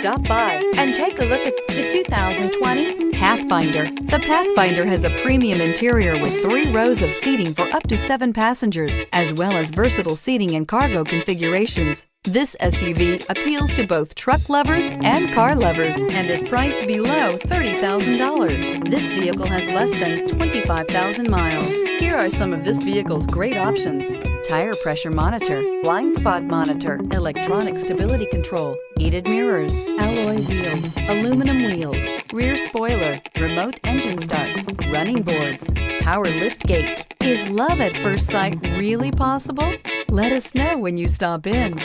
Stop by and take a look at the 2020 Pathfinder. The Pathfinder has a premium interior with 3 rows of seating for up to 7 passengers, as well as versatile seating and cargo configurations. This SUV appeals to both truck lovers and car lovers and is priced below $30,000. This vehicle has less than 25,000 miles. Here are some of this vehicle's great options: tire pressure monitor, blind spot monitor, electronic stability control, heated mirrors, alloy wheels, aluminum wheels, rear spoiler, remote engine start, running boards, power lift gate. Is love at first sight really possible? Let us know when you stop in.